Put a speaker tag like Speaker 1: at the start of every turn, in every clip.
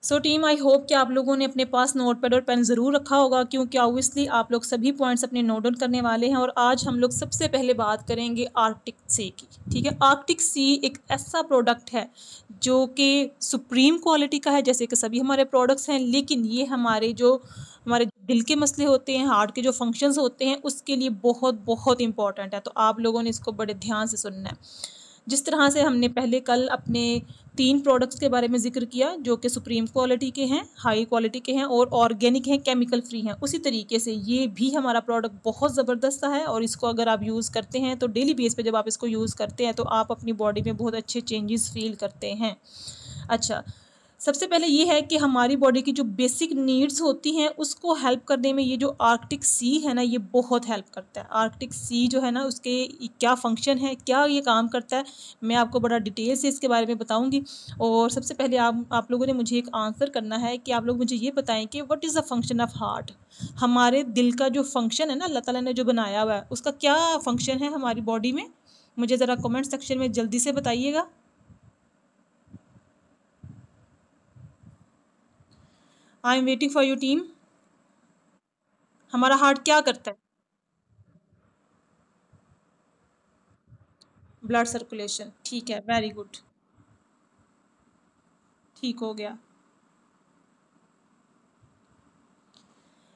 Speaker 1: So team, I hope कि आप लोगों ने अपने पास नोटपैड और पेन ज़रूर रखा होगा, क्योंकि ऑब्वियसली आप लोग सभी पॉइंट्स अपने नोट डाउन करने वाले हैं। और आज हम लोग सबसे पहले बात करेंगे आर्कटिक सी की। ठीक है, आर्कटिक सी एक ऐसा प्रोडक्ट है जो कि सुप्रीम क्वालिटी का है, जैसे कि सभी हमारे प्रोडक्ट्स हैं, लेकिन ये हमारे दिल के मसले होते हैं, हार्ट के जो फंक्शंस होते हैं, उसके लिए बहुत बहुत इंपॉर्टेंट है। तो आप लोगों ने इसको बड़े ध्यान से सुनना है। जिस तरह से हमने पहले कल अपने 3 प्रोडक्ट्स के बारे में जिक्र किया जो कि सुप्रीम क्वालिटी के हैं, हाई क्वालिटी के हैं और ऑर्गेनिक हैं, केमिकल फ्री हैं, उसी तरीके से ये भी हमारा प्रोडक्ट बहुत ज़बरदस्त है। और इसको अगर आप यूज़ करते हैं तो डेली बेस पे जब आप इसको यूज़ करते हैं तो आप अपनी बॉडी में बहुत अच्छे चेंजेस फील करते हैं। अच्छा, सबसे पहले ये है कि हमारी बॉडी की जो बेसिक नीड्स होती हैं उसको हेल्प करने में ये जो आर्कटिक सी है ना, ये बहुत हेल्प करता है। आर्कटिक सी जो है ना, उसके क्या फंक्शन है, क्या ये काम करता है, मैं आपको बड़ा डिटेल से इसके बारे में बताऊंगी। और सबसे पहले आप लोगों ने मुझे एक आंसर करना है कि आप लोग मुझे ये बताएं कि what is the function of heart. हमारे दिल का जो फंक्शन है ना, अल्लाह ताला ने जो बनाया हुआ है, उसका क्या फंक्शन है हमारी बॉडी में, मुझे ज़रा कमेंट सेक्शन में जल्दी से बताइएगा। I am waiting for you team. हमारा हार्ट क्या करता है? ब्लड सर्कुलेशन, ठीक है, वेरी गुड, ठीक हो गया।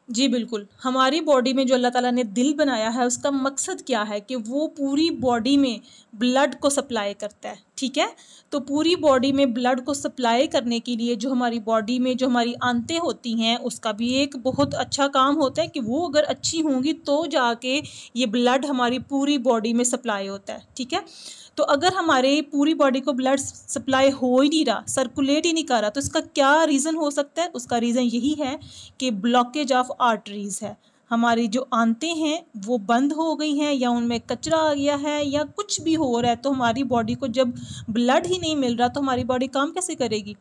Speaker 1: जी बिल्कुल, हमारी बॉडी में जो अल्लाह ताला ने दिल बनाया है उसका मकसद क्या है कि वो पूरी बॉडी में ब्लड को सप्लाई करता है। ठीक है, तो पूरी बॉडी में ब्लड को सप्लाई करने के लिए जो हमारी बॉडी में जो हमारी आंतें होती हैं उसका भी एक बहुत अच्छा काम होता है कि वो अगर अच्छी होंगी तो जाके ये ब्लड हमारी पूरी बॉडी में सप्लाई होता है। ठीक है, तो अगर हमारे पूरी बॉडी को ब्लड सप्लाई हो ही नहीं रहा, सर्कुलेट ही नहीं कर रहा, तो इसका क्या रीज़न हो सकता है? उसका रीज़न यही है कि ब्लॉकेज ऑफ आर्टरीज़ है। हमारी जो आंतें हैं वो बंद हो गई हैं या उनमें कचरा आ गया है या कुछ भी हो रहा है, तो हमारी बॉडी को जब ब्लड ही नहीं मिल रहा तो हमारी बॉडी काम कैसे करेगी?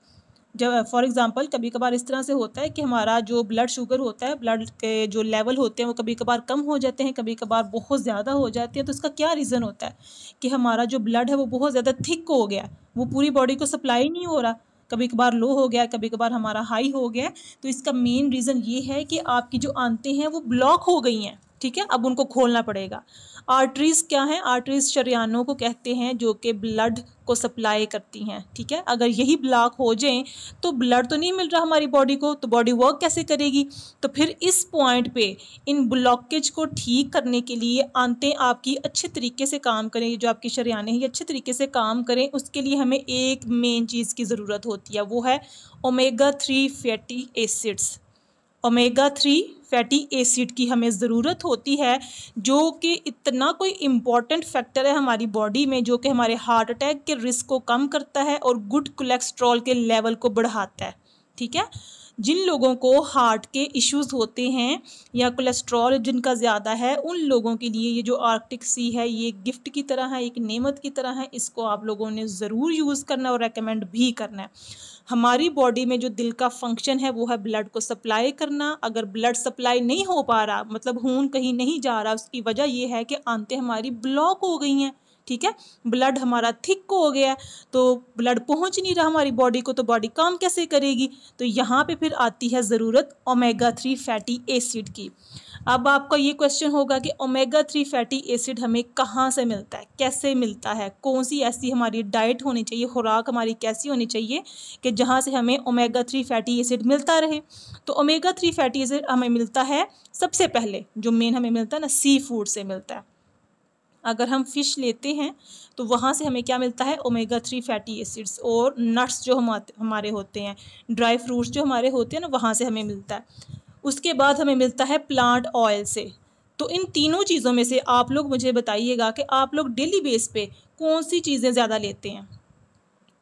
Speaker 1: जब फॉर एग्जांपल कभी कभार इस तरह से होता है कि हमारा जो ब्लड शुगर होता है, ब्लड के जो लेवल होते हैं वो कभी कभार कम हो जाते हैं, कभी कभार बहुत ज़्यादा हो जाते हैं। तो इसका क्या रीज़न होता है कि हमारा जो ब्लड है वो बहुत ज़्यादा थिक हो गया, वो पूरी बॉडी को सप्लाई नहीं हो रहा, कभी कभार लो हो गया, कभी कभार हमारा हाई हो गया। तो इसका मेन रीज़न ये है कि आपकी जो आंतें हैं वो ब्लॉक हो गई हैं। ठीक है, अब उनको खोलना पड़ेगा। आर्टरीज़ क्या हैं? आर्टरीज़ शरियानों को कहते हैं जो कि ब्लड को सप्लाई करती हैं। ठीक है, अगर यही ब्लॉक हो जाएं तो ब्लड तो नहीं मिल रहा हमारी बॉडी को, तो बॉडी वर्क कैसे करेगी? तो फिर इस पॉइंट पे इन ब्लॉकेज को ठीक करने के लिए आंतें आपकी अच्छे तरीके से काम करें, जो आपकी शरियानें हैं ये अच्छे तरीके से काम करें, उसके लिए हमें एक मेन चीज़ की ज़रूरत होती है, वो है omega 3 fatty acids. Omega 3 fatty acid की हमें ज़रूरत होती है, जो कि इतना कोई इम्पॉर्टेंट फैक्टर है हमारी बॉडी में, जो कि हमारे हार्ट अटैक के रिस्क को कम करता है और गुड कोलेस्ट्रॉल के लेवल को बढ़ाता है। ठीक है, जिन लोगों को हार्ट के इश्यूज़ होते हैं या कोलेस्ट्रॉल जिनका ज़्यादा है, उन लोगों के लिए ये जो आर्कटिक सी है ये गिफ्ट की तरह है, एक नेमत की तरह है। इसको आप लोगों ने ज़रूर यूज़ करना और रेकमेंड भी करना है। हमारी बॉडी में जो दिल का फंक्शन है वो है ब्लड को सप्लाई करना। अगर ब्लड सप्लाई नहीं हो पा रहा, मतलब खून कहीं नहीं जा रहा, उसकी वजह ये है कि आंतें हमारी ब्लॉक हो गई हैं। ठीक है, ब्लड हमारा थिक हो गया है, तो ब्लड पहुंच नहीं रहा हमारी बॉडी को, तो बॉडी काम कैसे करेगी? तो यहाँ पे फिर आती है ज़रूरत ओमेगा 3 फैटी एसिड की। अब आपका ये क्वेश्चन होगा कि ओमेगा 3 फैटी एसिड हमें कहाँ से मिलता है, कैसे मिलता है, कौन सी ऐसी हमारी डाइट होनी चाहिए, खुराक हमारी कैसी होनी चाहिए कि जहाँ से हमें ओमेगा 3 फैटी एसिड मिलता रहे? तो ओमेगा 3 फैटी एसिड हमें मिलता है, सबसे पहले जो मेन हमें मिलता है ना, सी फूड से मिलता है। अगर हम फ़िश लेते हैं तो वहाँ से हमें क्या मिलता है? Omega 3 fatty acids. और नट्स जो हमारे होते हैं, ड्राई फ्रूट्स जो हमारे होते हैं ना, वहाँ से हमें मिलता है। उसके बाद हमें मिलता है प्लांट ऑयल से। तो इन तीनों चीज़ों में से आप लोग मुझे बताइएगा कि आप लोग डेली बेस पे कौन सी चीज़ें ज़्यादा लेते हैं?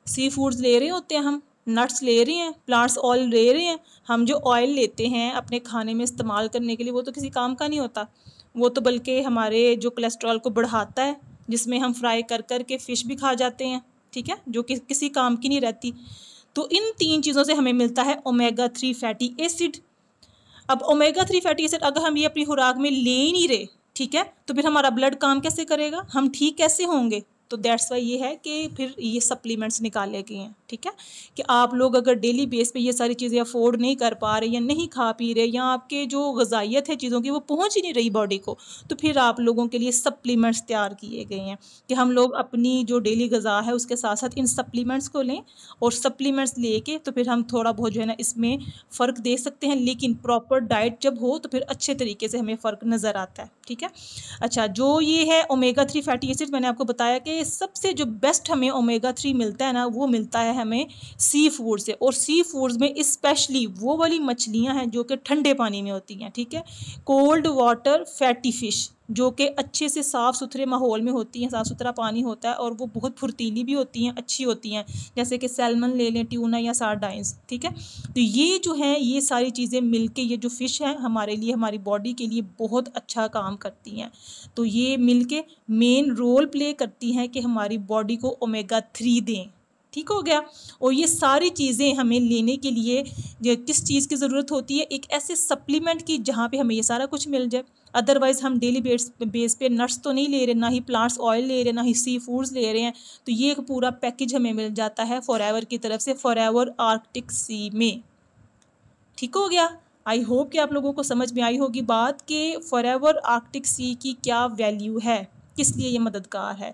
Speaker 1: सी फूड्स ले रहे होते हैं हम, नट्स ले रहे हैं, प्लांट्स ऑयल ले रहे हैं। हम जो ऑयल लेते हैं अपने खाने में इस्तेमाल करने के लिए, वो तो किसी काम का नहीं होता, वो तो बल्कि हमारे जो कोलेस्ट्रॉल को बढ़ाता है, जिसमें हम फ्राई कर कर के फ़िश भी खा जाते हैं। ठीक है, जो कि किसी काम की नहीं रहती। तो इन 3 चीज़ों से हमें मिलता है ओमेगा 3 फैटी एसिड। अब ओमेगा 3 फैटी एसिड अगर हम ये अपनी खुराक में ले ही नहीं रहे, ठीक है, तो फिर हमारा ब्लड काम कैसे करेगा, हम ठीक कैसे होंगे? तो दैट्स वाई ये है कि फिर ये सप्लीमेंट्स निकाले गए हैं, ठीक है। कि आप लोग अगर डेली बेस पे ये सारी चीज़ें अफोर्ड नहीं कर पा रहे या नहीं खा पी रहे या आपके जो ग़िज़ाइयत है चीज़ों की वो पहुंच ही नहीं रही बॉडी को, तो फिर आप लोगों के लिए सप्लीमेंट्स तैयार किए गए हैं कि हम लोग अपनी जो डेली ग़िज़ा है उसके साथ साथ इन सप्लीमेंट्स को लें, और सप्लीमेंट्स लेके तो फिर हम थोड़ा बहुत जो है ना इसमें फ़र्क देख सकते हैं, लेकिन प्रॉपर डाइट जब हो तो फिर अच्छे तरीके से हमें फ़र्क नज़र आता है, ठीक है। अच्छा, जो ये है ओमेगा 3 फैटी एसिड, मैंने आपको बताया कि सबसे जो बेस्ट हमें ओमेगा 3 मिलता है ना, वो मिलता है हमें सी फूड से, और सी फूड्स में स्पेशली वो वाली मछलियां हैं जो कि ठंडे पानी में होती हैं, ठीक है। कोल्ड वाटर फैटी फ़िश जो कि अच्छे से साफ़ सुथरे माहौल में होती हैं, साफ़ सुथरा पानी होता है और वो बहुत फुर्तीली भी होती हैं, अच्छी होती हैं, जैसे कि सैल्मन ले लें, ट्यूना या सार्डाइंस, ठीक है। तो ये जो है ये सारी चीज़ें मिलके ये जो फ़िश हैं हमारे लिए, हमारी बॉडी के लिए बहुत अच्छा काम करती हैं। तो ये मिलके मेन रोल प्ले करती हैं कि हमारी बॉडी को ओमेगा 3 दें, ठीक हो गया। और ये सारी चीज़ें हमें लेने के लिए किस चीज़ की ज़रूरत होती है, एक ऐसे सप्लीमेंट की जहाँ पे हमें ये सारा कुछ मिल जाए। अदरवाइज़ हम डेली बेस पे नट्स तो नहीं ले रहे, ना ही प्लांट्स ऑयल ले रहे, ना ही सी फूड्स ले रहे हैं, तो ये एक पूरा पैकेज हमें मिल जाता है फॉरएवर की तरफ से, फॉरएवर आर्कटिक सी में, ठीक हो गया। आई होप कि आप लोगों को समझ में आई होगी बात कि फॉरएवर आर्कटिक सी की क्या वैल्यू है, किस लिए ये मददगार है।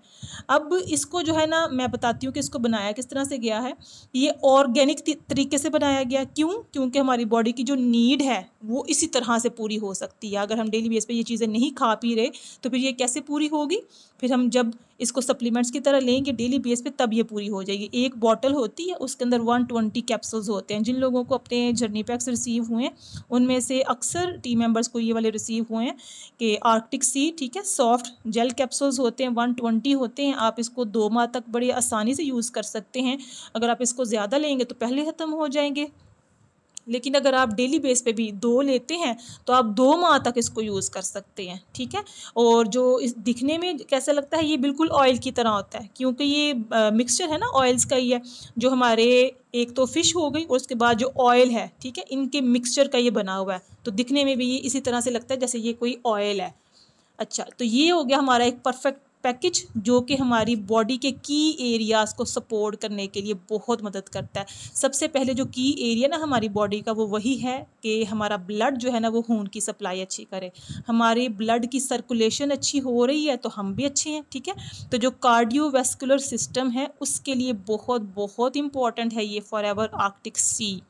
Speaker 1: अब इसको जो है ना मैं बताती हूँ कि इसको बनाया किस तरह से गया है। ये ऑर्गेनिक तरीके से बनाया गया, क्यों? क्योंकि हमारी बॉडी की जो नीड है वो इसी तरह से पूरी हो सकती है। अगर हम डेली बेस पे ये चीज़ें नहीं खा पी रहे तो फिर ये कैसे पूरी होगी? फिर हम जब इसको सप्लीमेंट्स की तरह लेंगे डेली बेस पे तब ये पूरी हो जाएगी। एक बॉटल होती है, उसके अंदर 120 कैप्सूल्स होते हैं। जिन लोगों को अपने जर्नी पैक्स रिसीव हुए हैं उनमें से अक्सर टीम मेंबर्स को ये वाले रिसीव हुए हैं कि आर्कटिक सी, ठीक है, सॉफ्ट जेल कैप्सूल्स होते हैं, 120 होते हैं। आप इसको 2 माह तक बड़ी आसानी से यूज़ कर सकते हैं। अगर आप इसको ज़्यादा लेंगे तो पहले ख़त्म हो जाएंगे, लेकिन अगर आप डेली बेस पे भी 2 लेते हैं तो आप 2 माह तक इसको यूज़ कर सकते हैं, ठीक है। और जो इस दिखने में कैसा लगता है, ये बिल्कुल ऑयल की तरह होता है, क्योंकि ये मिक्सचर है ना ऑयल्स का ही है, जो हमारे एक तो फ़िश हो गई और उसके बाद जो ऑयल है, ठीक है, इनके मिक्सचर का ये बना हुआ है। तो दिखने में भी ये इसी तरह से लगता है जैसे ये कोई ऑयल है। अच्छा, तो ये हो गया हमारा एक परफेक्ट पैकेज जो कि हमारी बॉडी के की एरियाज़ को सपोर्ट करने के लिए बहुत मदद करता है। सबसे पहले जो की एरिया ना हमारी बॉडी का वो वही है कि हमारा ब्लड जो है ना वो खून की सप्लाई अच्छी करे। हमारे ब्लड की सर्कुलेशन अच्छी हो रही है तो हम भी अच्छे हैं, ठीक है। तो जो कार्डियोवैस्कुलर सिस्टम है उसके लिए बहुत बहुत इम्पॉर्टेंट है ये फॉरएवर आर्कटिक सी।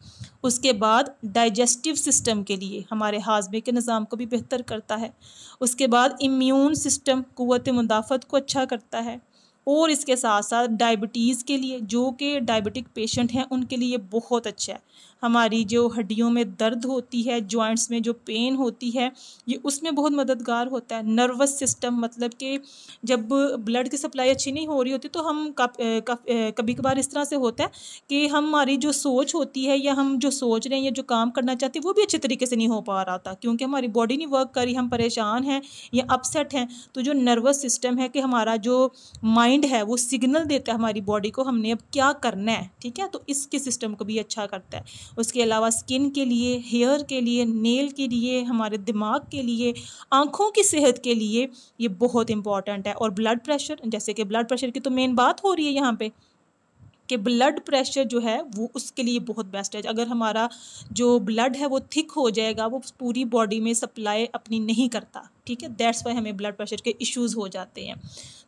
Speaker 1: उसके बाद डाइजेस्टिव सिस्टम के लिए हमारे हाजमे के निज़ाम को भी बेहतर करता है। उसके बाद इम्यून सिस्टम क़ुव्वत मुदाफ़त को अच्छा करता है। और इसके साथ साथ डायबिटीज़ के लिए, जो कि डायबिटिक पेशेंट हैं उनके लिए बहुत अच्छा है। हमारी जो हड्डियों में दर्द होती है, जॉइंट्स में जो पेन होती है, ये उसमें बहुत मददगार होता है। नर्वस सिस्टम, मतलब कि जब ब्लड की सप्लाई अच्छी नहीं हो रही होती तो हम कभी कभार इस तरह से होता है कि हमारी जो सोच होती है या हम जो सोच रहे हैं या जो काम करना चाहते हैं वो भी अच्छे तरीके से नहीं हो पा रहा था, क्योंकि हमारी बॉडी नहीं वर्क कर रही, हम परेशान हैं या अपसेट हैं। तो जो नर्वस सिस्टम है कि हमारा जो माइंड है वो सिग्नल देता है हमारी बॉडी को हमने अब क्या करना है, ठीक है, तो इसके सिस्टम को भी अच्छा करता है। उसके अलावा स्किन के लिए, हेयर के लिए, नेल के लिए, हमारे दिमाग के लिए, आँखों की सेहत के लिए ये बहुत इंपॉर्टेंट है। और ब्लड प्रेशर, जैसे कि ब्लड प्रेशर की तो मेन बात हो रही है यहाँ पे कि ब्लड प्रेशर जो है वो उसके लिए बहुत बेस्ट है। अगर हमारा जो ब्लड है वो थिक हो जाएगा, वो पूरी बॉडी में सप्लाई अपनी नहीं करता, ठीक है, दैट्स वाई हमें ब्लड प्रेशर के इश्यूज़ हो जाते हैं।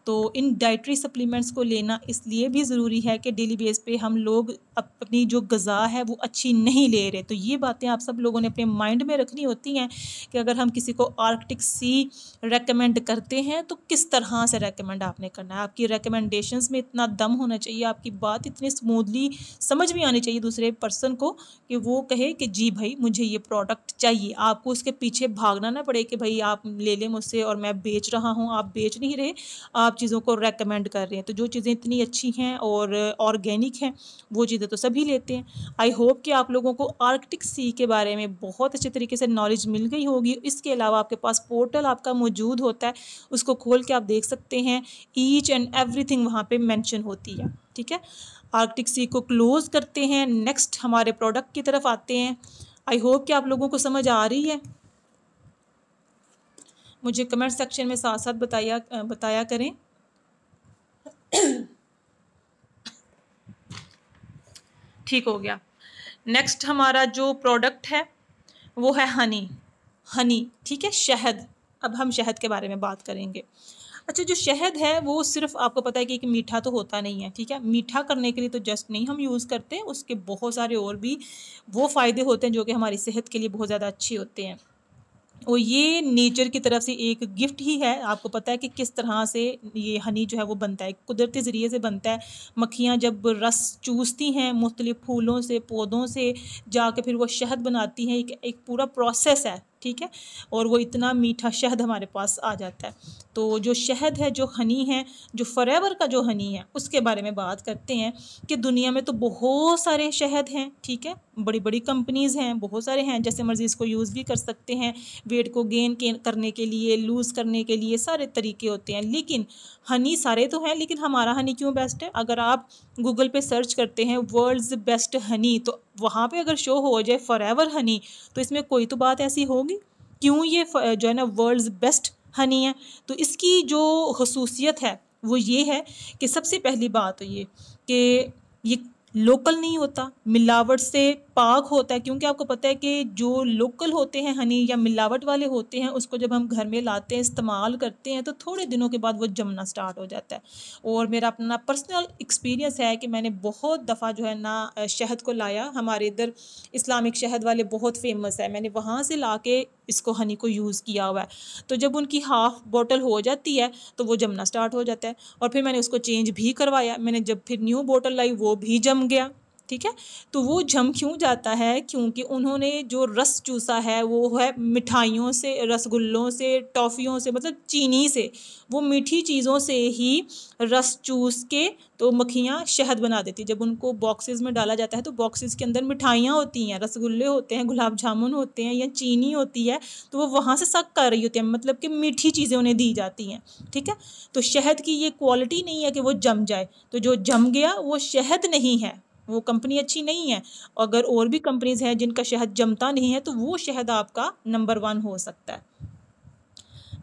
Speaker 1: तो इन डाइटरी सप्लीमेंट्स को लेना इसलिए भी ज़रूरी है कि डेली बेस पे हम लोग अपनी जो ग़िज़ा है वो अच्छी नहीं ले रहे। तो ये बातें आप सब लोगों ने अपने माइंड में रखनी होती हैं कि अगर हम किसी को आर्कटिक सी रेकमेंड करते हैं तो किस तरह से रेकमेंड आपने करना है। आपकी रिकमेंडेशंस में इतना दम होना चाहिए, आपकी बात इतनी स्मूथली समझ में आनी चाहिए दूसरे पर्सन को कि वो कहे कि जी भाई मुझे ये प्रोडक्ट चाहिए। आपको उसके पीछे भागना ना पड़े कि भाई आप ले लें मुझसे और मैं बेच रहा हूँ। आप बेच नहीं रहे, आप चीज़ों को रेकमेंड कर रहे हैं। तो जो चीज़ें इतनी अच्छी हैं और ऑर्गेनिक हैं वो चीज़ें तो सभी लेते हैं। आई होप कि आप लोगों को आर्कटिक सी के बारे में बहुत अच्छे तरीके से नॉलेज मिल गई होगी। इसके अलावा आपके पास पोर्टल आपका मौजूद होता है, उसको खोल के आप देख सकते हैं, ईच एंड एवरीथिंग वहाँ पे मेंशन होती है, ठीक है। आर्कटिक सी को क्लोज़ करते हैं, नेक्स्ट हमारे प्रोडक्ट की तरफ आते हैं। आई होप कि आप लोगों को समझ आ रही है। मुझे कमेंट सेक्शन में साथ साथ बताया करें। ठीक हो गया। नेक्स्ट हमारा जो प्रोडक्ट है वो है हनी। हनी, ठीक है, शहद। अब हम शहद के बारे में बात करेंगे। अच्छा, जो शहद है वो सिर्फ आपको पता है कि एक मीठा तो होता नहीं है, ठीक है। मीठा करने के लिए तो जस्ट नहीं हम यूज़ करते, उसके बहुत सारे और भी वो फ़ायदे होते हैं जो कि हमारी सेहत के लिए बहुत ज़्यादा अच्छे होते हैं। और ये नेचर की तरफ से एक गिफ्ट ही है। आपको पता है कि किस तरह से ये हनी जो है वो बनता है, कुदरती ज़रिए से बनता है। मक्खियाँ जब रस चूसती हैं मुख्तलिफ फूलों से, पौधों से, जाके फिर वो शहद बनाती हैं। एक पूरा प्रोसेस है, ठीक है। और वो इतना मीठा शहद हमारे पास आ जाता है। तो जो शहद है, जो हनी है, जो फॉरएवर का जो हनी है, उसके बारे में बात करते हैं कि दुनिया में तो बहुत सारे शहद हैं, ठीक है। बड़ी बड़ी कंपनीज़ हैं, बहुत सारे हैं, जैसे मर्ज़ी इसको यूज़ भी कर सकते हैं। वेट को गेन करने के लिए, लूज़ करने के लिए सारे तरीके होते हैं। लेकिन हनी सारे तो हैं, लेकिन हमारा हनी क्यों बेस्ट है? अगर आप गूगल पे सर्च करते हैं वर्ल्ड्स बेस्ट हनी, तो वहाँ पे अगर शो हो जाए फॉरएवर हनी, तो इसमें कोई तो बात ऐसी होगी। क्यों ये जो है ना वर्ल्ड्स बेस्ट हनी है? तो इसकी जो खसूसियत है वो ये है कि सबसे पहली बात तो कि ये लोकल नहीं होता, मिलावट से पाक होता है। क्योंकि आपको पता है कि जो लोकल होते हैं हनी या मिलावट वाले होते हैं, उसको जब हम घर में लाते हैं, इस्तेमाल करते हैं, तो थोड़े दिनों के बाद वो जमना स्टार्ट हो जाता है। और मेरा अपना पर्सनल एक्सपीरियंस है कि मैंने बहुत दफ़ा जो है ना शहद को लाया। हमारे इधर इस्लामिक शहद वाले बहुत फेमस है, मैंने वहाँ से ला के इसको हनी को यूज़ किया हुआ है। तो जब उनकी हाफ़ बॉटल हो जाती है तो वो जमना स्टार्ट हो जाता है, और फिर मैंने उसको चेंज भी करवाया। मैंने जब फिर न्यू बॉटल लाई वो भी जम गया, ठीक है। तो वो जम क्यों जाता है? क्योंकि उन्होंने जो रस चूसा है वो है मिठाइयों से, रसगुल्लों से, टॉफ़ियों से, मतलब चीनी से, वो मीठी चीज़ों से ही रस चूस के तो मक्खियाँ शहद बना देती। जब उनको बॉक्सेस में डाला जाता है तो बॉक्सेस के अंदर मिठाइयाँ होती हैं, रसगुल्ले होते हैं, गुलाब जामुन होते हैं या चीनी होती है, तो वो वहाँ से सक कर रही होती है, मतलब कि मीठी चीज़ें उन्हें दी जाती हैं, ठीक है। तो शहद की ये क्वालिटी नहीं है कि वो जम जाए। तो जो जम गया वो शहद नहीं है, वो कंपनी अच्छी नहीं है। अगर और भी कंपनीज़ हैं जिनका शहद जमता नहीं है, तो वो शहद आपका नंबर 1 हो सकता है।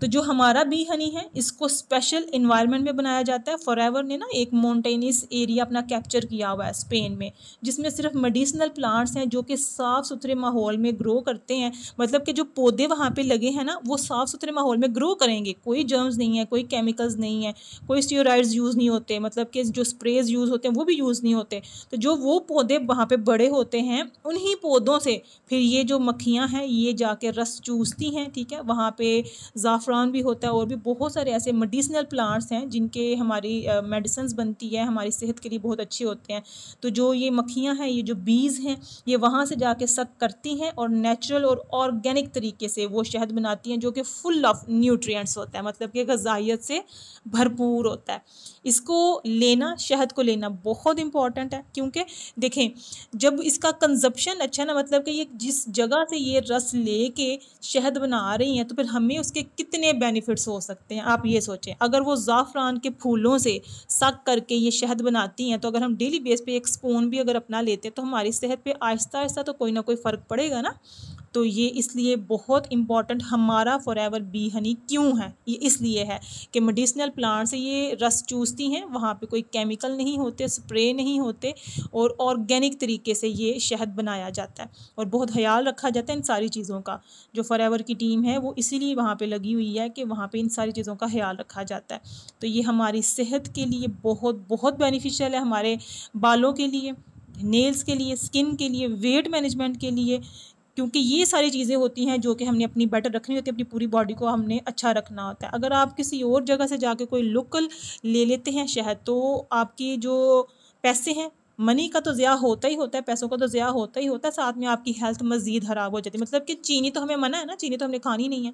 Speaker 1: तो जो हमारा बी हनी है, इसको स्पेशल इन्वायरमेंट में बनाया जाता है। फॉरएवर ने ना एक माउंटेनियस एरिया अपना कैप्चर किया हुआ है स्पेन में, जिसमें सिर्फ मेडिसिनल प्लांट्स हैं जो कि साफ़ सुथरे माहौल में ग्रो करते हैं। मतलब कि जो पौधे वहाँ पे लगे हैं ना, वो साफ़ सुथरे माहौल में ग्रो करेंगे, कोई जर्म्स नहीं है, कोई केमिकल्स नहीं है, कोई स्टेरॉइड्स यूज़ नहीं होते, मतलब कि जो स्प्रेज यूज़ होते हैं वो भी यूज़ नहीं होते। तो जो वो पौधे वहाँ पे बड़े होते हैं, उन्हीं पौधों से फिर ये जो मक्खियाँ हैं ये जाके रस चूसती हैं, ठीक है। वहाँ पे ज़ाफ़रान भी होता है, और भी बहुत सारे ऐसे मेडिसिनल प्लांट्स हैं जिनके हमारी मेडिसिन्स बनती है, हमारी सेहत के लिए बहुत अच्छे होते हैं। तो जो ये मक्खियाँ हैं, ये जो बीज़ हैं, ये वहाँ से जाके सक करती हैं और नेचुरल और ऑर्गेनिक तरीके से वो शहद बनाती हैं, जो कि फुल ऑफ न्यूट्रिएंट्स होता है, मतलब कि ग़िज़ाइयत से भरपूर होता है। इसको लेना, शहद को लेना बहुत इंपॉर्टेंट है। क्योंकि देखें, जब इसका कंजप्शन अच्छा ना, मतलब कि ये जिस जगह से ये रस लेके शहद बना रही हैं, तो फिर हमें उसके कितने बेनिफिट्स हो सकते हैं, आप ये सोचें। अगर वो ज़ाफ़रान के फूलों से सक करके ये शहद बनाती हैं, तो अगर हम डेली बेस पे एक स्पून भी अगर अपना लेते हैं, तो हमारी सेहत पे आहिस्ता आहिस्ता तो कोई ना कोई फ़र्क पड़ेगा ना। तो ये इसलिए बहुत इम्पॉर्टेंट हमारा फॉरएवर बी हनी क्यों है, ये इसलिए है कि मेडिसिनल प्लांट से ये रस चूसती हैं, वहाँ पे कोई केमिकल नहीं होते, स्प्रे नहीं होते, और ऑर्गेनिक तरीके से ये शहद बनाया जाता है, और बहुत ख्याल रखा जाता है इन सारी चीज़ों का। जो फॉरएवर की टीम है वो इसीलिए वहाँ पे लगी हुई है कि वहाँ पे इन सारी चीज़ों का ख्याल रखा जाता है। तो ये हमारी सेहत के लिए बहुत बहुत बेनिफिशियल है, हमारे बालों के लिए, नेल्स के लिए, स्किन के लिए, वेट मैनेजमेंट के लिए। क्योंकि ये सारी चीज़ें होती हैं जो कि हमने अपनी बेटर रखनी होती है, अपनी पूरी बॉडी को हमने अच्छा रखना होता है। अगर आप किसी और जगह से जाके कोई लोकल ले लेते हैं शहद, तो आपकी जो पैसे हैं, मनी का तो ज़िया होता ही होता है, पैसों का तो ज़िया होता ही होता है, साथ में आपकी हेल्थ मज़ीद ख़राब हो जाती है। मतलब कि चीनी तो हमें मना है ना, चीनी तो हमने खानी नहीं है।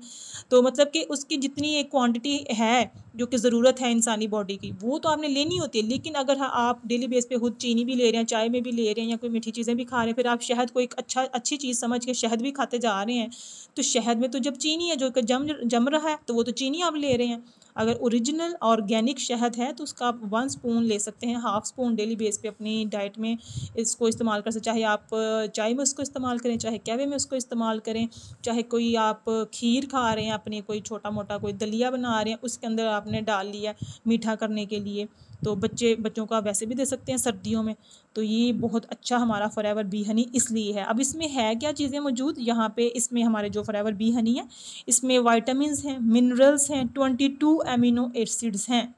Speaker 1: तो मतलब कि उसकी जितनी एक क्वांटिटी है जो कि ज़रूरत है इंसानी बॉडी की, वो तो आपने लेनी होती है। लेकिन अगर आप डेली बेस पे खुद चीनी भी ले रहे हैं, चाय में भी ले रहे हैं, या कोई मीठी चीज़ें भी खा रहे हैं, फिर आप शहद को एक अच्छी चीज़ समझ के शहद भी खाते जा रहे हैं, तो शहद में तो जब चीनी है जो कि जम रहा है, तो वो तो चीनी आप ले रहे हैं। अगर ओरिजिनल ऑर्गेनिक शहद है तो उसका आप 1 स्पून ले सकते हैं, हाफ़ स्पून डेली बेस पे अपनी डाइट में इसको इस्तेमाल कर सकते। चाहे आप चाय में उसको इस्तेमाल करें, चाहे कहवे में उसको इस्तेमाल करें, चाहे कोई आप खीर खा रहे हैं, अपनी कोई छोटा मोटा कोई दलिया बना रहे हैं, उसके अंदर आपने डाल लिया मीठा करने के लिए, तो बच्चों का वैसे भी दे सकते हैं सर्दियों में। तो ये बहुत अच्छा हमारा फॉरएवर बी हनी इसलिए है। अब इसमें है क्या चीज़ें मौजूद यहाँ पे, इसमें हमारे जो फॉरएवर बी हनी है इसमें वाइटामिन हैं, मिनरल्स हैं, 22 एमिनो एसिड्स हैं,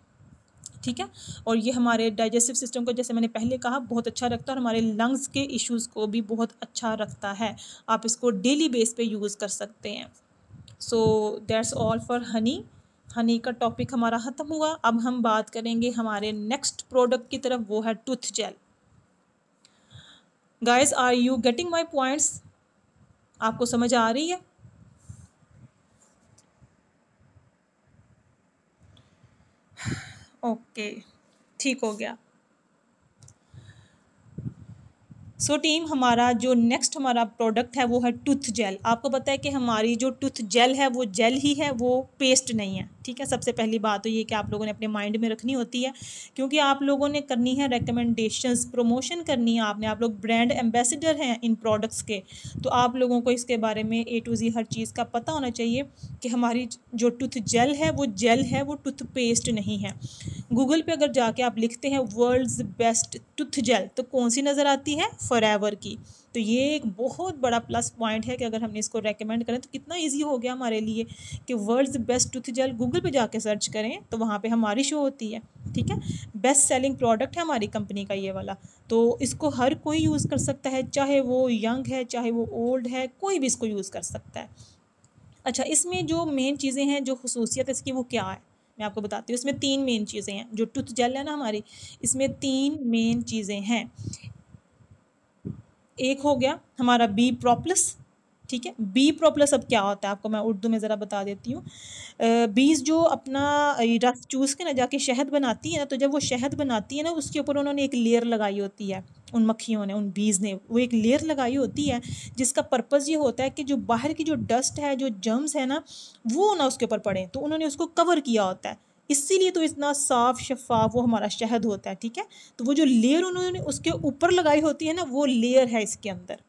Speaker 1: ठीक है। और ये हमारे डाइजेस्टिव सिस्टम को, जैसे मैंने पहले कहा, बहुत अच्छा रखता है और हमारे लंग्स के इश्यूज़ को भी बहुत अच्छा रखता है। आप इसको डेली बेस पे यूज़ कर सकते हैं। So that's all for Honey. Honey का टॉपिक हमारा ख़त्म हुआ। अब हम बात करेंगे हमारे नेक्स्ट प्रोडक्ट की तरफ, वो है tooth gel. Guys, are you getting my points? आपको समझ आ रही है? ओके, ठीक हो गया। सो टीम, हमारा जो नेक्स्ट हमारा प्रोडक्ट है वो है टूथ जेल। आपको पता है कि हमारी जो टूथ जेल है वो जेल ही है, वो पेस्ट नहीं है, ठीक है। सबसे पहली बात तो ये कि आप लोगों ने अपने माइंड में रखनी होती है, क्योंकि आप लोगों ने करनी है रिकमेंडेशंस, प्रमोशन करनी है आपने, आप लोग ब्रांड एम्बेसडर हैं इन प्रोडक्ट्स के। तो आप लोगों को इसके बारे में A to Z हर चीज़ का पता होना चाहिए कि हमारी जो टूथ जेल है वो जेल है, वो टूथ पेस्ट नहीं है। गूगल पे अगर जाके आप लिखते हैं वर्ल्ड्स बेस्ट टूथ जेल, तो कौन सी नज़र आती है? फॉरएवर की। तो ये एक बहुत बड़ा प्लस पॉइंट है कि अगर हमने इसको रेकमेंड करें तो कितना इजी हो गया हमारे लिए कि world's best tooth gel Google पे जाके सर्च करें तो वहाँ पे हमारी शो होती है, ठीक है। बेस्ट सेलिंग प्रोडक्ट है हमारी कंपनी का ये वाला। तो इसको हर कोई यूज़ कर सकता है, चाहे वो यंग है चाहे वो ओल्ड है, कोई भी इसको यूज़ कर सकता है। अच्छा, इसमें जो मेन चीज़ें हैं, जो खसूसियत इसकी वो क्या है, मैं आपको बताती हूँ। इसमें 3 मेन चीज़ें हैं। जो टूथ जेल है ना हमारी, इसमें 3 मेन चीज़ें हैं। एक हो गया हमारा बी प्रोप्लस, ठीक है। बी प्रोप्लस अब क्या होता है आपको मैं उर्दू में ज़रा बता देती हूँ। बीज जो अपना रस चूस के ना जाके शहद बनाती है ना, तो जब वो शहद बनाती है ना, उसके ऊपर उन्होंने एक लेयर लगाई होती है, उन मक्खियों ने, उन बीज ने वो एक लेयर लगाई होती है, जिसका पर्पज़ ये होता है कि जो बाहर की जो डस्ट है, जो जर्म्स है ना, वो ना उसके ऊपर पड़े। तो उन्होंने उसको कवर किया होता है, इसीलिए तो इतना साफ़ शफाफ वो हमारा शहद होता है, ठीक है। तो वो जो लेयर उन्होंने उसके ऊपर लगाई होती है ना, वो लेयर है इसके अंदर।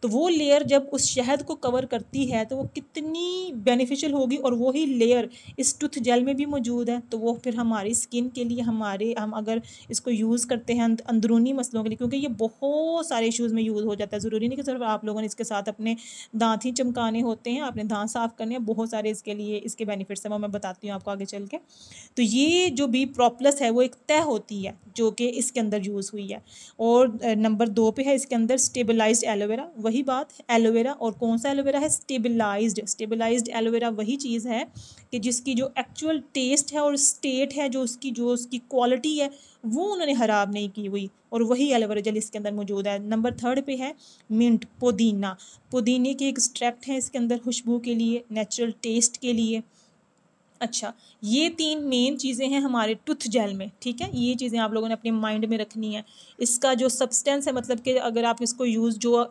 Speaker 1: तो वो लेयर जब उस शहद को कवर करती है तो वो कितनी बेनिफिशियल होगी, और वही लेयर इस टूथ जेल में भी मौजूद है। तो वो फिर हमारी स्किन के लिए, हम अगर इसको यूज़ करते हैं अंदरूनी मसलों के लिए, क्योंकि ये बहुत सारे इश्यूज़ में यूज़ हो जाता है, ज़रूरी नहीं कि सिर्फ आप लोगों ने इसके साथ अपने दांत ही चमकाने होते हैं, अपने दांत साफ़ करने हैं, बहुत सारे इसके लिए इसके बेनिफिट्स हैं, वो मैं बताती हूँ आपको आगे चल के। तो ये जो बी प्रोप्लस है वो एक तय होती है जो कि इसके अंदर यूज़ हुई है। और नंबर 2 पे है इसके अंदर स्टेबलाइज्ड एलोवेरा। वही बात, एलोवेरा, और कौन सा एलोवेरा है? स्टेबलाइज्ड एलोवेरा वही चीज़ है कि जिसकी जो एक्चुअल टेस्ट है और स्टेट है, जो उसकी क्वालिटी है, वो उन्होंने ख़राब नहीं की हुई, और वही एलोवेरा जेल इसके अंदर मौजूद है। नंबर 3 पे है मिंट, पुदीना। पुदीने के एक्सट्रैक्ट हैं इसके अंदर खुशबू के लिए, नेचुरल टेस्ट के लिए। अच्छा, ये 3 मेन चीज़ें हैं हमारे टूथ जेल में, ठीक है। ये चीज़ें आप लोगों ने अपने माइंड में रखनी है। इसका जो सब्सटेंस है, मतलब कि अगर आप इसको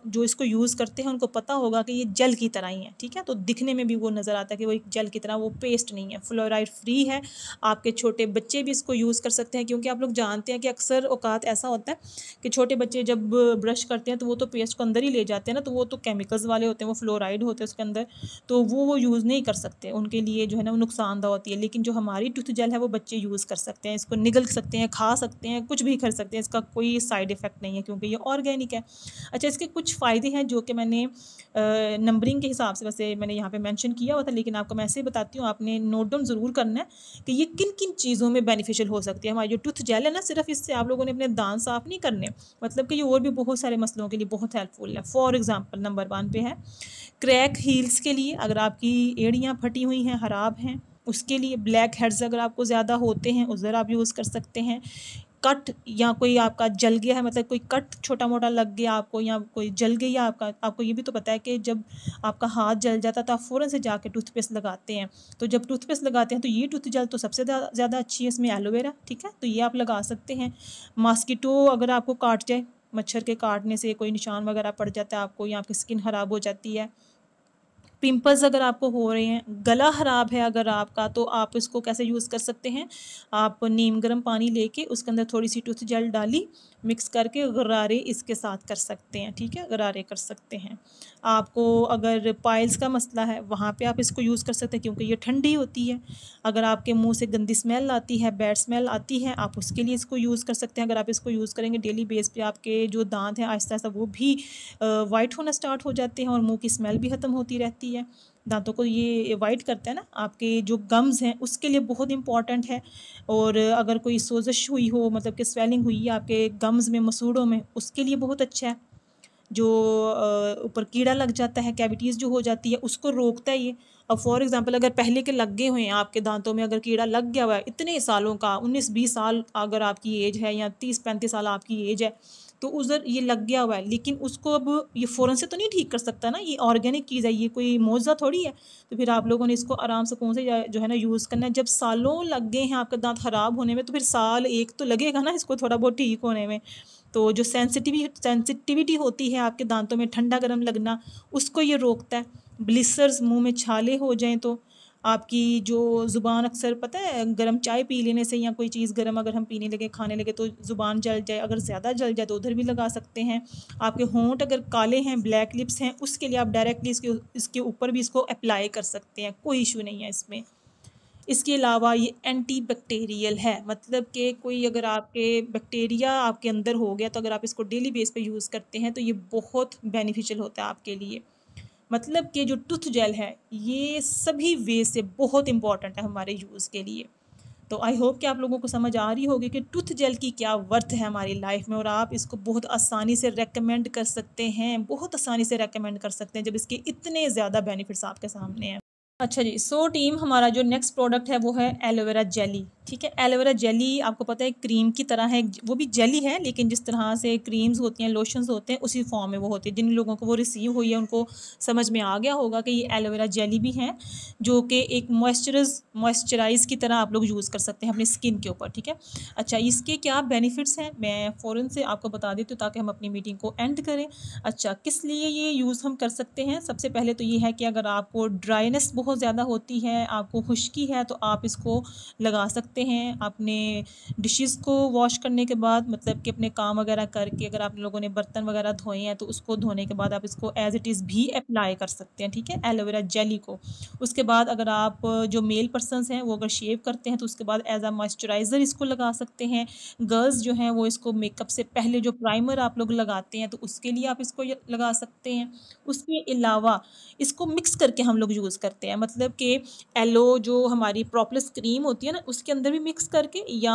Speaker 1: जो इसको यूज़ करते हैं उनको पता होगा कि ये जेल की तरह ही है, ठीक है। तो दिखने में भी वो नज़र आता है कि वो एक जेल की तरह, वो पेस्ट नहीं है, फ्लोराइड फ्री है। आपके छोटे बच्चे भी इसको यूज़ कर सकते हैं, क्योंकि आप लोग जानते हैं कि अक्सर औकात ऐसा होता है कि छोटे बच्चे जब ब्रश करते हैं तो वो तो पेस्ट को अंदर ही ले जाते हैं ना, तो वो तो केमिकल्स वाले होते हैं, वो फ्लोराइड होते हैं उसके अंदर, तो वो यूज़ नहीं कर सकते, उनके लिए जो है ना वो नुकसानदा होती है। लेकिन जो हमारी टूथ जेल है वो बच्चे यूज़ कर सकते हैं, इसको निगल सकते हैं, खा सकते हैं, कुछ भी कर सकते हैं, इसका कोई साइड इफ़ेक्ट नहीं है, क्योंकि ये ऑर्गेनिक है। अच्छा, इसके कुछ फ़ायदे हैं जो कि मैंने नंबरिंग के हिसाब से वैसे मैंने यहाँ पे मेंशन किया हुआ था, लेकिन आपको मैं ऐसे ही बताती हूँ, आपने नोट डाउन ज़रूर करना है कि ये किन किन चीज़ों में बेनिफिशियल हो सकती है। हमारी जो टूथ जेल है ना, सिर्फ इससे आप लोगों ने अपने दांत साफ़ नहीं करने, मतलब कि ये और भी बहुत सारे मसलों के लिए बहुत हेल्पफुल है। फॉर एग्ज़ाम्पल, नंबर 1 पे है क्रैक हील्स के लिए, अगर आपकी एड़ियाँ फटी हुई हैं, ख़राब हैं, उसके लिए। ब्लैक हेड्स अगर आपको ज़्यादा होते हैं, उधर आप यूज़ कर सकते हैं। कट, या कोई आपका जल गया है, मतलब कोई कट छोटा मोटा लग गया आपको, या कोई जल गई है आपको ये भी तो पता है कि जब आपका हाथ जल जाता है तो आप फ़ौरन से जाके टूथपेस्ट लगाते हैं। तो जब टूथपेस्ट लगाते हैं तो ये टूथ जेल तो सबसे ज़्यादा अच्छी है, इसमें एलोवेरा, ठीक है। तो ये आप लगा सकते हैं। मॉस्किटो अगर आपको काट जाए, मच्छर के काटने से कोई निशान वगैरह पड़ जाता है आपको, या आपकी स्किन ख़राब हो जाती है, पिंपल्स अगर आपको हो रहे हैं, गला ख़राब है अगर आपका, तो आप इसको कैसे यूज़ कर सकते हैं। आप नीम गर्म पानी लेके उसके अंदर थोड़ी सी टूथ जेल डाली, मिक्स करके गरारे इसके साथ कर सकते हैं, ठीक है, गरारे कर सकते हैं। आपको अगर पाइल्स का मसला है वहाँ पे आप इसको यूज़ कर सकते हैं, क्योंकि ये ठंडी होती है। अगर आपके मुंह से गंदी स्मेल आती है, बैड स्मेल आती है, आप उसके लिए इसको यूज़ कर सकते हैं। अगर आप इसको यूज़ करेंगे डेली बेस पे, आपके जो दांत हैं आहिस्ता आहिस्ता वो भी वाइट होना स्टार्ट हो जाते हैं और मुंह की स्मेल भी ख़त्म होती रहती है। दांतों को ये वाइट करता है ना, आपके जो गम्स हैं उसके लिए बहुत इंपॉर्टेंट है। और अगर कोई सोजिश हुई हो, मतलब कि स्वेलिंग हुई है आपके गम्स में, मसूड़ों में, उसके लिए बहुत अच्छा है। जो ऊपर कीड़ा लग जाता है, कैविटीज़ जो हो जाती है, उसको रोकता है ये। अब फॉर एग्जांपल अगर पहले के लग गए हुए हैं आपके दांतों में, अगर कीड़ा लग गया हुआ है इतने सालों का, 19-20 साल अगर आपकी एज है या 30-35 साल आपकी एज है, तो उधर ये लग गया हुआ है, लेकिन उसको अब ये फ़ौरन से तो नहीं ठीक कर सकता ना, ये ऑर्गेनिक चीज़ है, ये कोई मौजा थोड़ी है। तो फिर आप लोगों ने इसको आराम से कौन से जो है ना यूज़ करना है। जब सालों लग गए हैं आपका दांत ख़राब होने में, तो फिर साल एक तो लगेगा ना इसको थोड़ा बहुत ठीक होने में। तो जो सेंसिटिविटी होती है आपके दांतों में, ठंडा गर्म लगना, उसको ये रोकता है। ब्लिसर्स, मुंह में छाले हो जाएं तो आपकी जो ज़ुबान, अक्सर पता है गर्म चाय पी लेने से या कोई चीज़ गर्म अगर हम पीने लगे, खाने लगे, तो ज़ुबान जल जाए, अगर ज़्यादा जल जाए तो उधर भी लगा सकते हैं। आपके होंठ अगर काले हैं, ब्लैक लिप्स हैं, उसके लिए आप डायरेक्टली इसके ऊपर भी इसको अप्लाई कर सकते हैं, कोई इशू नहीं है इसमें। इसके अलावा ये एंटी बैक्टीरियल है, मतलब कि कोई अगर आपके बैक्टीरिया आपके अंदर हो गया, तो अगर आप इसको डेली बेस पे यूज़ करते हैं तो ये बहुत बेनिफिशियल होता है आपके लिए। मतलब कि जो टूथ जेल है ये सभी वे से बहुत इंपॉर्टेंट है हमारे यूज़ के लिए। तो आई होप कि आप लोगों को समझ आ रही होगी कि टूथ जेल की क्या वर्थ है हमारी लाइफ में, और आप इसको बहुत आसानी से रेकमेंड कर सकते हैं, बहुत आसानी से रेकमेंड कर सकते हैं जब इसके इतने ज़्यादा बेनिफिट्स आपके सामने हैं। अच्छा जी, सो टीम, हमारा जो नेक्स्ट प्रोडक्ट है वो है एलोवेरा जेली। ठीक है, एलोवेरा जेली आपको पता है क्रीम की तरह है, वो भी जेली है, लेकिन जिस तरह से क्रीम्स होती हैं, लोशंस होते हैं, उसी फॉर्म में वो होती है। जिन लोगों को वो रिसीव हुई है उनको समझ में आ गया होगा कि ये एलोवेरा जेली भी है, जो कि एक मॉइस्चराइज़ की तरह आप लोग यूज़ कर सकते हैं अपनी स्किन के ऊपर। ठीक है, अच्छा, इसके क्या बेनिफिट्स हैं मैं फ़ौरन से आपको बता देती हूँ ताकि हम अपनी मीटिंग को एंड करें। अच्छा, किस लिए ये यूज़ हम कर सकते हैं? सबसे पहले तो ये है कि अगर आपको ड्राइनेस बहुत ज़्यादा होती है, आपको खुश्की है, तो आप इसको लगा सकते हैं अपने डिशेस को वॉश करने के बाद, मतलब कि अपने काम वगैरह करके, अगर आप लोगों ने बर्तन वगैरह धोए हैं तो उसको धोने के बाद आप इसको एज इट इज़ भी अप्लाई कर सकते हैं। ठीक है, एलोवेरा जेली को। उसके बाद अगर आप जो मेल पर्सनस हैं वो अगर शेव करते हैं तो उसके बाद एज अ मॉइस्चराइज़र इसको लगा सकते हैं। गर्ल्स जो हैं वो इसको मेकअप से पहले जो प्राइमर आप लोग लगाते हैं तो उसके लिए आप इसको लगा सकते हैं। उसके अलावा इसको मिक्स करके हम लोग यूज़ करते हैं, मतलब कि एलो जो हमारी प्रोपोलिस क्रीम होती है ना, उसके अंदर भी मिक्स करके, या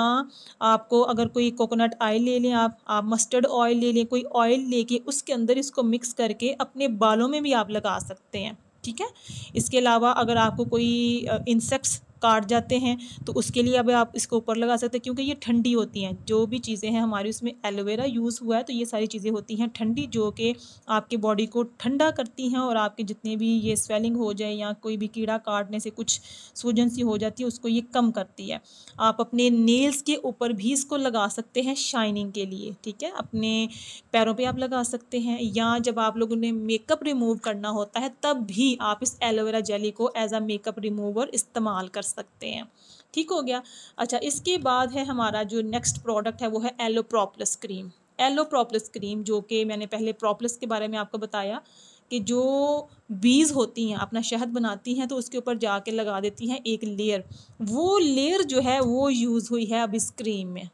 Speaker 1: आपको अगर कोई कोकोनट ऑयल ले लें, आप मस्टर्ड ऑयल ले लें, कोई ऑयल लेके उसके अंदर इसको मिक्स करके अपने बालों में भी आप लगा सकते हैं। ठीक है, इसके अलावा अगर आपको कोई इंसेक्ट्स काट जाते हैं तो उसके लिए अब आप इसको ऊपर लगा सकते हैं, क्योंकि ये ठंडी होती हैं। जो भी चीज़ें हैं हमारी उसमें एलोवेरा यूज़ हुआ है, तो ये सारी चीज़ें होती हैं ठंडी, जो कि आपके बॉडी को ठंडा करती हैं, और आपके जितने भी ये स्वेलिंग हो जाए या कोई भी कीड़ा काटने से कुछ सूजन सी हो जाती है उसको ये कम करती है। आप अपने नेल्स के ऊपर भी इसको लगा सकते हैं शाइनिंग के लिए। ठीक है, अपने पैरों पे आप लगा सकते हैं, या जब आप लोगों ने मेकअप रिमूव करना होता है तब भी आप इस एलोवेरा जेली को एज अ मेकअप रिमूवर इस्तेमाल कर सकते हैं। ठीक हो गया। अच्छा, इसके बाद है हमारा जो नेक्स्ट प्रोडक्ट है वो है aloe propolis cream. Aloe propolis cream, जो कि मैंने पहले प्रोपोलिस के बारे में आपको बताया कि जो बीज होती हैं अपना शहद बनाती हैं तो उसके ऊपर जाके लगा देती हैं एक लेयर, वो लेयर जो है वो यूज़ हुई है अब इस क्रीम में,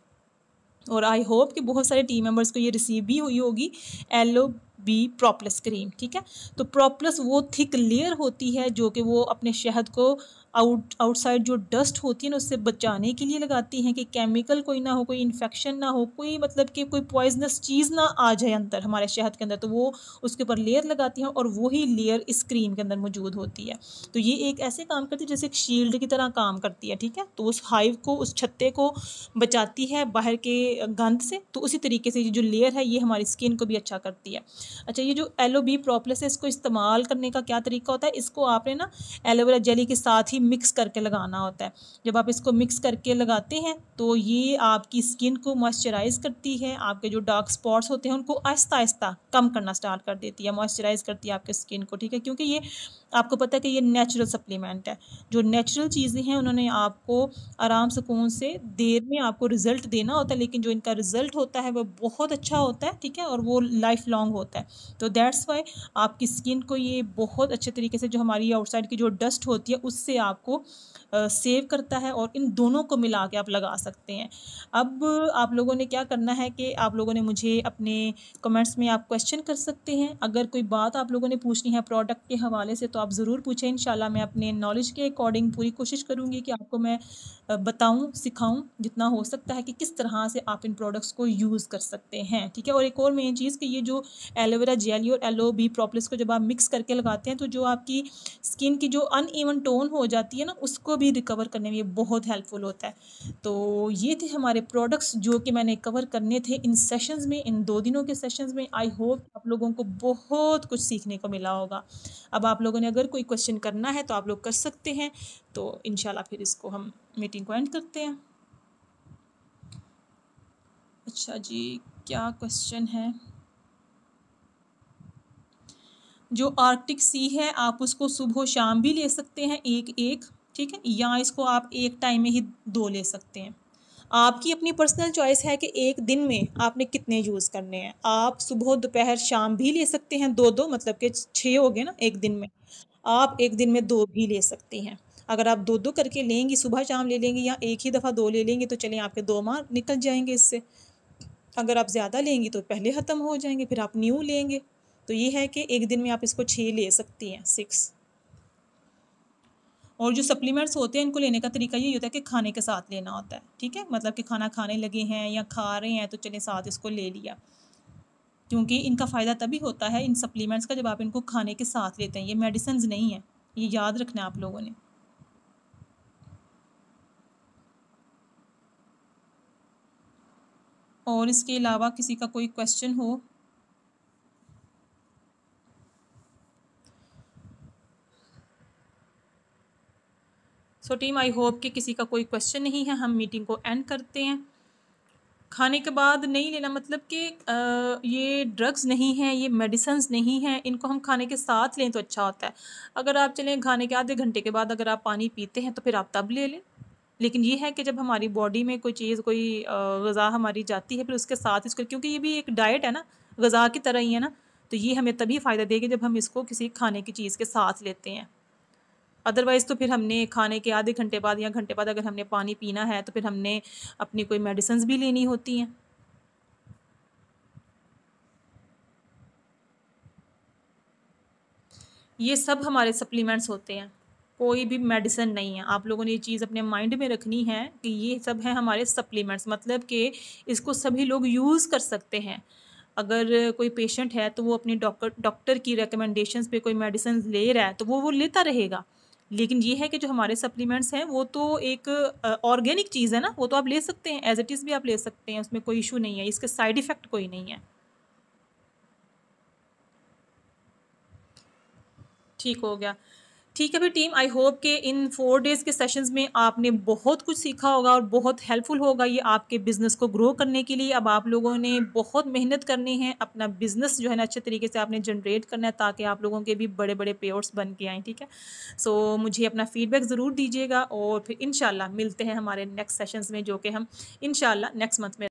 Speaker 1: और आई होप कि बहुत सारे टीम मेंबर्स को ये रिसीव भी हुई होगी एलो बी प्रोपोलिस क्रीम। ठीक है, तो प्रोपोलिस वो थिक लेयर होती है जो कि वो अपने शहद को आउटसाइड जो डस्ट होती है ना उससे बचाने के लिए लगाती हैं, कि केमिकल कोई ना हो, कोई इन्फेक्शन ना हो, कोई मतलब कि कोई पॉइजनस चीज़ ना आ जाए अंदर हमारे शहद के अंदर, तो वो उसके ऊपर लेयर लगाती हैं और वही लेयर इस क्रीम के अंदर मौजूद होती है। तो ये एक ऐसे काम करती है जैसे एक शील्ड की तरह काम करती है। ठीक है, तो उस हाइव को, उस छत्ते को बचाती है बाहर के गंध से, तो उसी तरीके से ये जो लेयर है ये हमारी स्किन को भी अच्छा करती है। अच्छा, ये जो LOB प्रोपोलिस है, इसको इस्तेमाल करने का क्या तरीका होता है, इसको आपने ना एलोवेरा जेली के साथ ही मिक्स करके लगाना होता है। जब आप इसको मिक्स करके लगाते हैं तो ये आपकी स्किन को मॉइस्चराइज़ करती है, आपके जो डार्क स्पॉट्स होते हैं उनको आहिस्ता आहिस्ता कम करना स्टार्ट कर देती है, मॉइस्चराइज़ करती है आपके स्किन को, ठीक है। क्योंकि ये आपको पता है कि ये नेचुरल सप्लीमेंट है, जो नेचुरल चीज़ें हैं उन्होंने आपको आराम सुकून से देर में आपको रिज़ल्ट देना होता है, लेकिन जो इनका रिज़ल्ट होता है वो बहुत अच्छा होता है, ठीक है, और वो लाइफ लॉन्ग होता है। तो दैट्स वाई आपकी स्किन को ये बहुत अच्छे तरीके से, जो हमारी आउटसाइड की जो डस्ट होती है उससे आपको सेव करता है, और इन दोनों को मिला के आप लगा सकते हैं। अब आप लोगों ने क्या करना है कि आप लोगों ने मुझे अपने कमेंट्स में आप क्वेश्चन कर सकते हैं। अगर कोई बात आप लोगों ने पूछनी है प्रोडक्ट के हवाले से तो आप ज़रूर पूछें। इंशाल्लाह मैं अपने नॉलेज के अकॉर्डिंग पूरी कोशिश करूँगी कि आपको मैं बताऊँ, सिखाऊँ जितना हो सकता है कि किस तरह से आप इन प्रोडक्ट्स को यूज़ कर सकते हैं, ठीक है। और एक और मेन चीज़ कि ये जो एलोवेरा जेली और LOB प्रोपोलिस को जब आप मिक्स करके लगाते हैं तो जो आपकी स्किन की जो अनइवन टोन हो जाती है ना, उसको भी रिकवर करने में ये बहुत हेल्पफुल होता है। तो ये थे हमारे प्रोडक्ट्स जो कि मैंने कवर करने थे इन सेशंस में, इन 2 दिनों के सेशंस में। आई होप आप लोगों को बहुत कुछ सीखने को मिला होगा। अब आप लोगों ने अगर कोई क्वेश्चन करना है तो आप लोग कर सकते हैं, तो इंशाल्लाह फिर इसको हम मीटिंग को एंड करते हैं। अच्छा जी, क्या क्वेश्चन है? जो आर्कटिक सी है आप उसको सुबह शाम भी ले सकते हैं एक एक, ठीक है, या इसको आप एक टाइम में ही 2 ले सकते हैं। आपकी अपनी पर्सनल चॉइस है कि एक दिन में आपने कितने यूज़ करने हैं। आप सुबह दोपहर शाम भी ले सकते हैं 2-2, मतलब कि 6 हो गए ना एक दिन में। आप एक दिन में 2 भी ले सकती हैं। अगर आप 2-2 करके लेंगी, सुबह शाम ले लेंगी या एक ही दफ़ा 2 ले लेंगी तो चलें आपके 2 माह निकल जाएंगे इससे। अगर आप ज़्यादा लेंगी तो पहले ख़त्म हो जाएंगे, फिर आप न्यू लेंगे। तो ये है कि एक दिन में आप इसको 6 ले सकती हैं, 6। और जो सप्लीमेंट्स होते हैं इनको लेने का तरीका ये होता है कि खाने के साथ लेना होता है, ठीक है। मतलब कि खाना खाने लगे हैं या खा रहे हैं तो चले साथ इसको ले लिया, क्योंकि इनका फ़ायदा तभी होता है इन सप्लीमेंट्स का जब आप इनको खाने के साथ लेते हैं। ये मेडिसिन नहीं है, ये याद रखना है आप लोगों ने। और इसके अलावा किसी का कोई क्वेश्चन हो? सो टीम, आई होप कि किसी का कोई क्वेश्चन नहीं है, हम मीटिंग को एंड करते हैं। खाने के बाद नहीं लेना मतलब कि ये ड्रग्स नहीं है, ये मेडिसिन्स नहीं है, इनको हम खाने के साथ लें तो अच्छा होता है। अगर आप चलें खाने के आधे घंटे के बाद अगर आप पानी पीते हैं तो फिर आप तब ले लें। लेकिन ये है कि जब हमारी बॉडी में कोई चीज़, कोई ग़िज़ा हमारी जाती है फिर उसके साथ इसको, क्योंकि ये भी एक डाइट है ना, ग़िज़ा की तरह ही है ना, तो ये हमें तभी फ़ायदा देगी जब हम इसको किसी खाने की चीज़ के साथ लेते हैं। अदरवाइज़ तो फिर हमने खाने के आधे घंटे बाद या घंटे बाद अगर हमने पानी पीना है तो फिर हमने अपनी कोई मेडिसिन्स भी लेनी होती हैं। ये सब हमारे सप्लीमेंट्स होते हैं, कोई भी मेडिसिन नहीं है। आप लोगों ने ये चीज़ अपने माइंड में रखनी है कि ये सब है हमारे सप्लीमेंट्स, मतलब कि इसको सभी लोग यूज़ कर सकते हैं। अगर कोई पेशेंट है तो वो अपनी डॉक्टर की रिकमेंडेशंस पे कोई मेडिसिन ले रहा है तो वो लेता रहेगा। लेकिन ये है कि जो हमारे सप्लीमेंट्स हैं वो तो एक ऑर्गेनिक चीज़ है ना, वो तो आप ले सकते हैं, एज इट इज़ भी आप ले सकते हैं, उसमें कोई इशू नहीं है, इसके साइड इफ़ेक्ट कोई नहीं है। ठीक हो गया। ठीक है फिर टीम, आई होप कि इन 4 डेज़ के सेशंस में आपने बहुत कुछ सीखा होगा और बहुत हेल्पफुल होगा ये आपके बिज़नेस को ग्रो करने के लिए। अब आप लोगों ने बहुत मेहनत करनी है, अपना बिज़नेस जो है ना अच्छे तरीके से आपने जनरेट करना है ताकि आप लोगों के भी बड़े-बड़े पेआउट्स बन के आएँ, ठीक है। सो मुझे अपना फ़ीडबैक ज़रूर दीजिएगा और फिर इंशाल्लाह मिलते हैं हमारे नेक्स्ट सेशंस में, जो कि हम इंशाल्लाह नेक्स्ट मंथ में